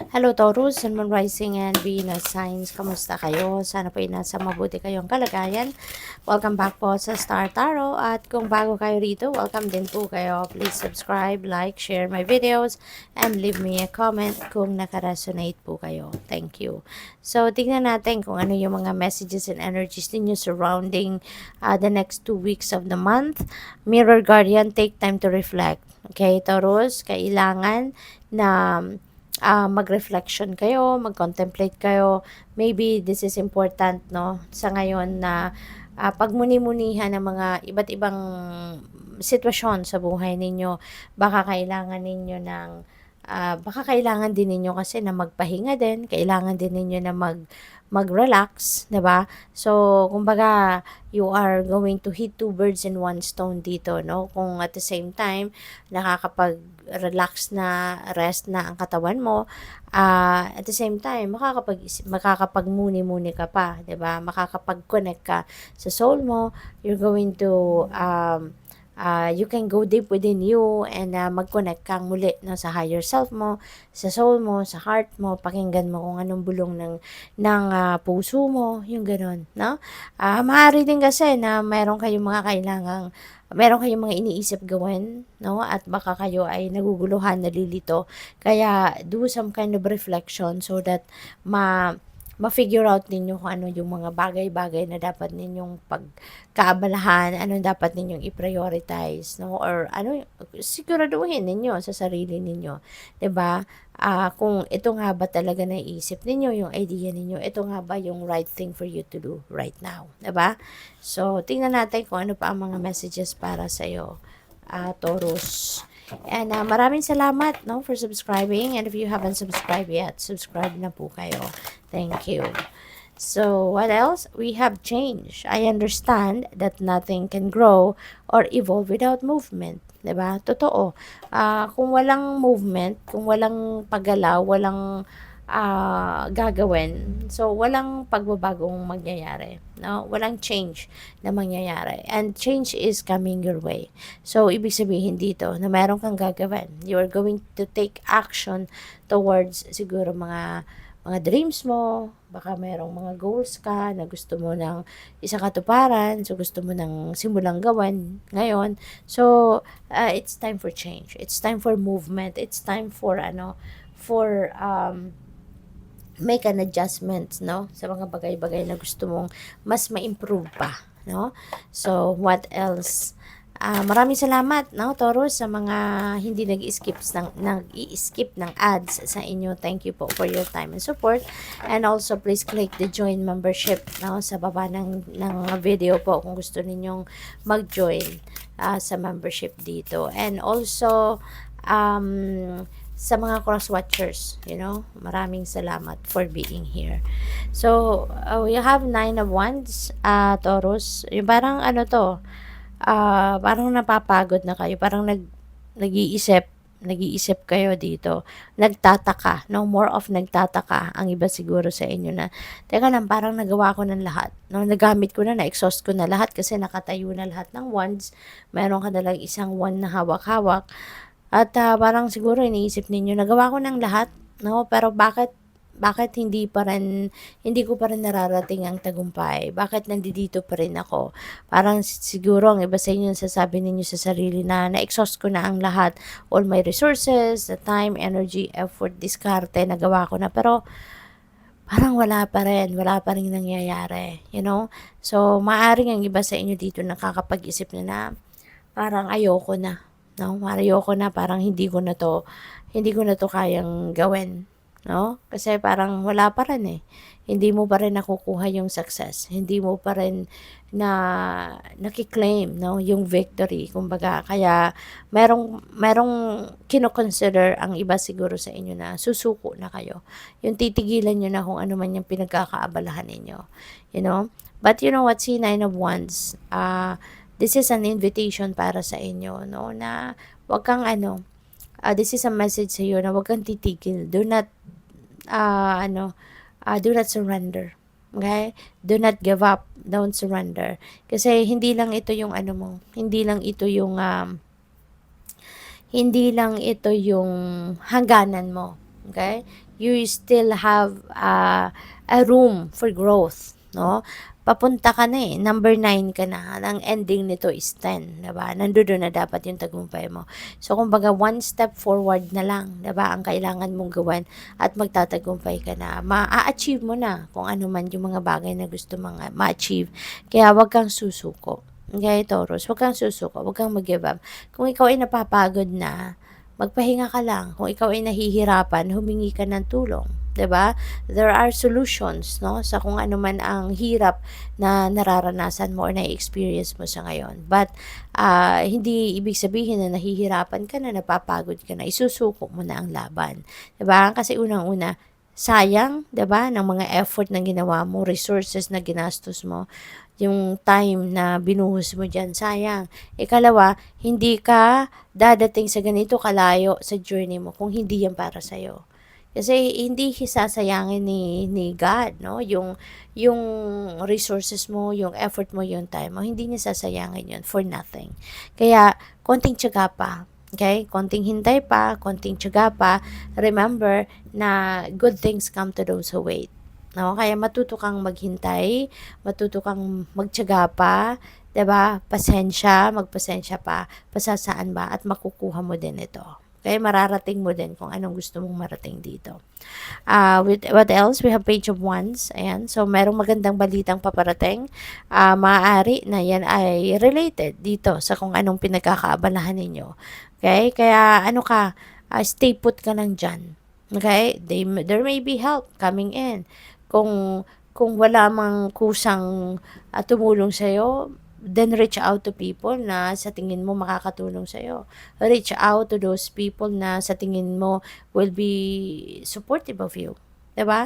Hello Taurus, Sun, Moon, Rising, and Venus signs. Kamusta kayo? Sana po ay nasa mabuti kayong kalagayan. Welcome back po sa Star Tarot. At kung bago kayo rito, welcome din po kayo. Please subscribe, like, share my videos, and leave me a comment kung nakaresonate po kayo. Thank you. So, tingnan natin kung ano yung mga messages and energies ninyo surrounding the next 2 weeks of the month. Mirror Guardian, take time to reflect. Okay, Taurus, kailangan na mag-reflection kayo, mag-contemplate kayo. Maybe this is important, no? Sa ngayon na pagmuni-munihan ng mga iba't ibang sitwasyon sa buhay ninyo. Baka kailangan din ninyo kasi na magpahinga din, kailangan din ninyo na mag-relax, 'di ba? So, kumbaga, you are going to hit two birds in one stone dito, no? Kung at the same time nakakapag-relax na, rest na ang katawan mo, at the same time makakapagmuni-muni ka pa, 'di ba? Makakapag-connect ka sa soul mo. You're going to you can go deep within you and mag-connect kang muli, no, sa higher self mo, sa soul mo, sa heart mo, pakinggan mo kung anong bulong ng puso mo, yung gano'n, no? Maaari din kasi na meron kayong mga iniisip gawin, no? At baka kayo ay naguguluhan, nalilito. Kaya do some kind of reflection so that ma-figure out ninyo kung ano yung mga bagay-bagay na dapat ninyong pagkaabalahan, ano dapat ninyong i-prioritize, no? Or ano, siguraduhin ninyo sa sarili ninyo, 'di ba? Kung ito nga ba talaga naiisip ninyo, yung idea ninyo, ito nga ba yung right thing for you to do right now, 'di ba? So, tingnan natin kung ano pa ang mga messages para sa iyo, Taurus. And maraming salamat, no, for subscribing. And if you haven't subscribed yet, subscribe na po kayo. Thank you. So, what else? We have change. I understand that nothing can grow or evolve without movement. 'Di ba? Totoo. Kung walang movement, kung walang paggalaw, walang gagawin, so walang pagbabagong mangyayari, no? Walang change na mangyayari. And change is coming your way. So, ibig sabihin dito na meron kang gagawin. You are going to take action towards siguro mga dreams mo, baka merong mga goals ka na gusto mo ng isang katuparan, so gusto mo ng simulang gawin ngayon. So, it's time for change. It's time for movement. It's time for make an adjustment, no, sa mga bagay-bagay na gusto mong mas ma-improve pa, no? So, what else? Maraming salamat, no, Taurus, sa mga hindi nag-i-skip ng ads sa inyo. Thank you po for your time and support. And also, please click the join membership, no, sa baba ng video po kung gusto ninyong mag-join sa membership dito. And also, sa mga cross-watchers, maraming salamat for being here. So, we have 9 of Wands, Taurus. Yung parang parang napapagod na kayo, parang nag-iisip kayo dito, nagtataka, no, more of nagtataka ang iba siguro sa inyo na, teka lang, parang nagawa ko ng lahat, no, nagamit ko na, na-exhaust ko na lahat kasi nakatayo na lahat ng wands, meron ka nalang isang wand na hawak-hawak, at parang siguro iniisip ninyo, nagawa ko ng lahat, no, pero bakit hindi ko pa rin nararating ang tagumpay? Bakit nandito pa rin ako? Parang siguro ang iba sa inyo sasabi ninyo sa sarili na na-exhaust ko na ang lahat, all my resources, the time, energy, effort, diskarte, nagawa ko na, pero parang wala pa rin nangyayari, So, maaring ang iba sa inyo dito nakakapag-isip na parang ayoko na, no? Ayoko na, parang hindi ko na to kayang gawin, no? Kasi parang wala pa rin eh. Hindi mo pa rin nakukuha yung success. Hindi mo pa rin nakiklaim, no, yung victory. Kumbaga, kaya merong kino-consider ang iba siguro sa inyo na susuko na kayo. Yung titigilan nyo na kung ano man yung pinagkakaabalahan ninyo. But you know what, si Nine of Wands, this is an invitation para sa inyo, no, na wag kang this is a message sa iyo na wag kang titigil. Do not surrender. Okay? Do not give up. Don't surrender. Kasi hindi lang ito yung hindi lang ito yung hangganan mo. Okay? You still have a room for growth, no? Papunta ka na number 9 ka na. Ang ending nito is 10, diba? Nandoon na dapat yung tagumpay mo. So, kumbaga, one step forward na lang, diba? Ang kailangan mong gawin at magtatagumpay ka na. Ma-achieve mo na kung ano man yung mga bagay na gusto mong ma-achieve. Kaya, wag kang susuko. Okay, Taurus, wag kang susuko, wag kang mag-give up. Kung ikaw ay napapagod na, magpahinga ka lang. Kung ikaw ay nahihirapan, humingi ka ng tulong. 'Di ba? There are solutions, no, sa kung ano man ang hirap na nararanasan mo or na-experience mo sa ngayon. But hindi ibig sabihin na nahihirapan ka na, napapagod ka na, isusuko mo na ang laban. 'Di ba? Kasi unang-una, sayang, 'di ba, ng mga effort na ginawa mo, resources na ginastos mo, yung time na binuhos mo diyan, sayang. Ikalawa, hindi ka dadating sa ganito kalayo sa journey mo kung hindi yan para sa'yo. Kasi hindi sasayangin ni God, no? Yung resources mo, yung effort mo, yung time mo, hindi niya sasayangin yun for nothing. Kaya, konting tiyaga pa. Okay? Konting hintay pa, konting tiyaga pa. Remember na good things come to those who wait. No? Kaya matuto kang maghintay, matuto kang magtiyaga pa, 'di ba? Magpasensya pa, pasasaan ba at makukuha mo din ito. Kaya mararating mo din kung anong gusto mong marating dito. With what else? We have page of wands. Ayan. So, merong magandang balitang paparating. Maaari na yan ay related dito sa kung anong pinagkakaabalahan ninyo. Okay? Kaya ano ka, stay put ka lang dyan. Okay? There may be help coming in. Kung wala mang kusang tumulong sa'yo, then reach out to people na sa tingin mo makakatulong sa'yo. Reach out to those people na sa tingin mo will be supportive of you. 'Di ba?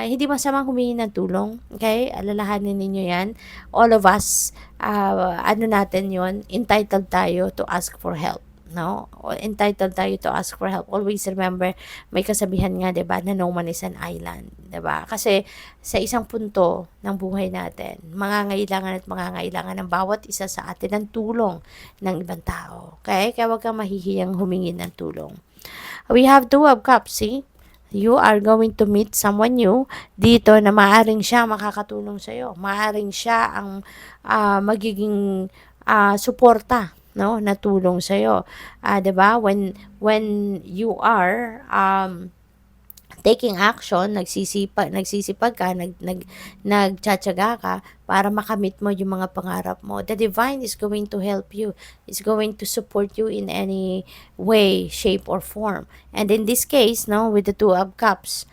Hindi masamang humingi ng tulong. Okay? Alalahanin ninyo yan. All of us, ano natin yon, entitled tayo to ask for help. No? Entitled tayo to ask for help. Always remember, may kasabihan nga, 'di ba, na no man is an island, 'di ba? Kasi sa isang punto ng buhay natin, mangangailangan ng bawat isa sa atin ng tulong ng ibang tao. Okay? Kaya wag kang mahihiyang humingi ng tulong. We have two of cups, see? You are going to meet someone new dito na maaring siya makakatulong sa iyo. Maaring siya ang magiging suporta, no, na tulong sa iyo. 'Di ba? When you are taking action, nagsisipag ka, nagtsatsaga ka para makamit mo yung mga pangarap mo. The divine is going to help you. Is going to support you in any way, shape, or form. And in this case, no, with the two of cups,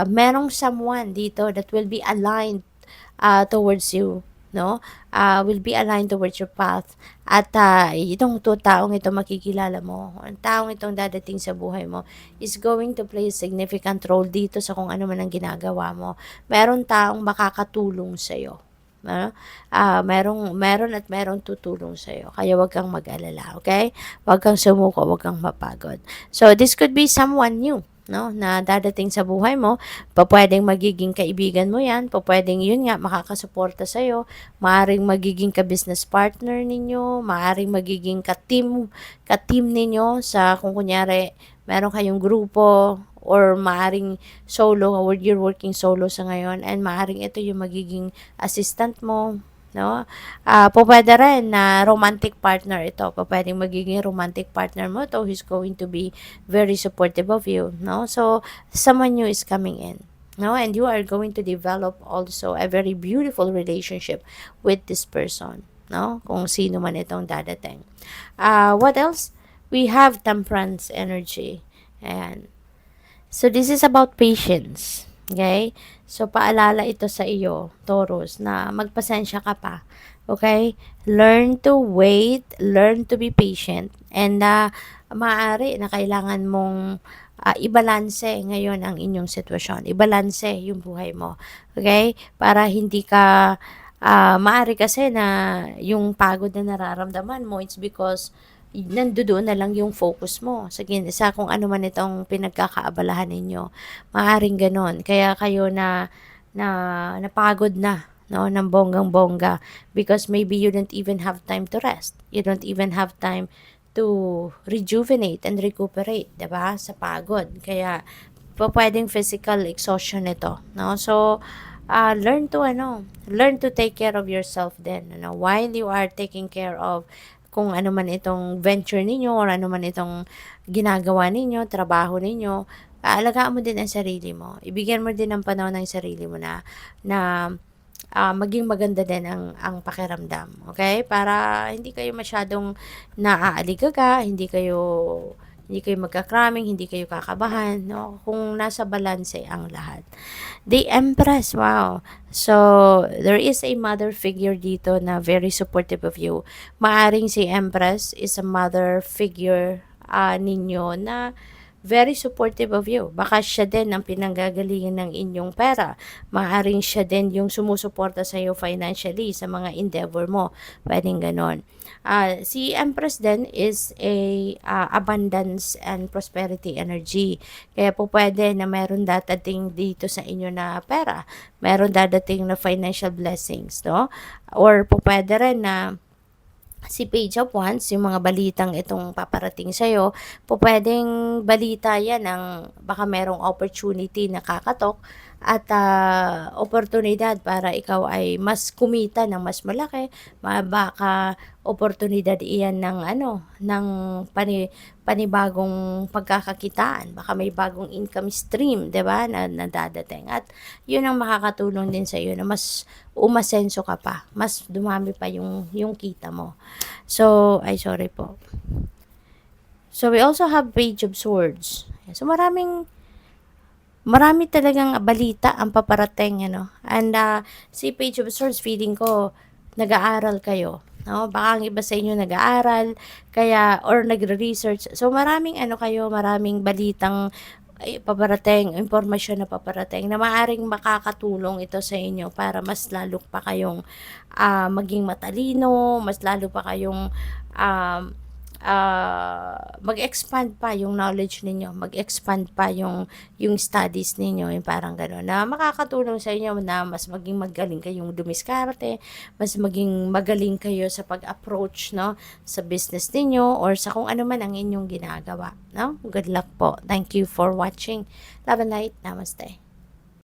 merong someone dito that will be aligned towards you, no? Will be aligned towards your path. At itong taong ito makikilala mo, ang taong itong dadating sa buhay mo is going to play a significant role dito sa kung ano man ang ginagawa mo. Meron taong makakatulong sa iyo. No? Meron tutulong sa iyo. Kaya wag kang mag-alala, okay? Wag kang sumuko, wag kang mapagod. So this could be someone new, no, na dadating sa buhay mo. Pwedeng magiging kaibigan mo yan, pwedeng yun nga makakasuporta sa iyo, maaring magiging ka-business partner ninyo, maaring magiging ka-team ninyo sa kung kunyari meron kayong grupo, or maaring solo, or you're working solo sa ngayon, and maaring ito yung magiging assistant mo, no? Pwede rin na romantic partner ito. Pwedeng magiging romantic partner mo to who's going to be very supportive of you, no? So, someone new is coming in, no? And you are going to develop also a very beautiful relationship with this person, no? Kung sino man itong dadating. What else? We have temperance energy. Ayan. So, this is about patience. Okay? So, paalala ito sa iyo, Taurus, na magpasensya ka pa. Okay? Learn to wait, learn to be patient, and maaari na kailangan mong ibalanse ngayon ang inyong sitwasyon. Ibalanse yung buhay mo. Okay? Para hindi ka, maaari kasi na yung pagod na nararamdaman mo, it's because nandoon na lang yung focus mo sa kung ano man itong pinagkakaabalahan ninyo. Maaring ganon. Kaya kayo napagod na, no, ng bonggang-bongga, because maybe you don't even have time to rest. You don't even have time to rejuvenate and recuperate, 'di ba? Sa pagod. Kaya pwedeng physical exhaustion ito, no? So, learn to take care of yourself din, while you are taking care of kung ano man itong venture ninyo or ano man itong ginagawa ninyo, trabaho ninyo, aalagaan mo din ang sarili mo. Ibigyan mo din ng panahon ng sarili mo na maging maganda din ang pakiramdam. Okay? Para hindi kayo masyadong naaaligaga, hindi kayo magka-cramming, hindi kayo kakabahan, no? Kung nasa balanse ang lahat. The Empress, wow. So, there is a mother figure dito na very supportive of you. Maaring si Empress is a mother figure ninyo na very supportive of you. Baka siya din ang pinanggagalingan ng inyong pera. Maaring siya din yung sumusuporta sa iyo financially sa mga endeavor mo. Pwedeng ganon. Si Empress din is a abundance and prosperity energy. Kaya po pwede na meron dadating dito sa inyo na pera. Meron dadating na financial blessings, no? Or po pwede rin na si Page of Wands, yung mga balitang itong paparating sa'yo, po pwedeng balita yan ng baka merong opportunity na kakatok at oportunidad para ikaw ay mas kumita ng mas malaki, baka oportunidad iyan ng panibagong pagkakakitaan, baka may bagong income stream, 'di ba, na dadating. At 'yun ang makakatulong din sa iyo na mas umasenso ka pa, mas dumami pa yung kita mo. So, ay sorry po. So, we also have Page of Swords. So, marami talagang balita ang paparating, And si Page of Swords, feeling ko, nag-aaral kayo. No? Baka ang iba sa inyo nag-aaral, kaya, or nagre-research. So, maraming balitang paparating, impormasyon na paparating na maaaring makakatulong ito sa inyo para mas lalo pa kayong maging matalino, mas lalo pa kayong mag-expand pa yung knowledge ninyo, mag-expand pa yung studies ninyo, yung parang gano'n, na makakatulong sa inyo na mas maging magaling kayong dumiskarte, mas maging magaling kayo sa pag-approach, no, sa business ninyo or sa kung ano man ang inyong ginagawa, no? Good luck po. Thank you for watching. Love and light. Namaste.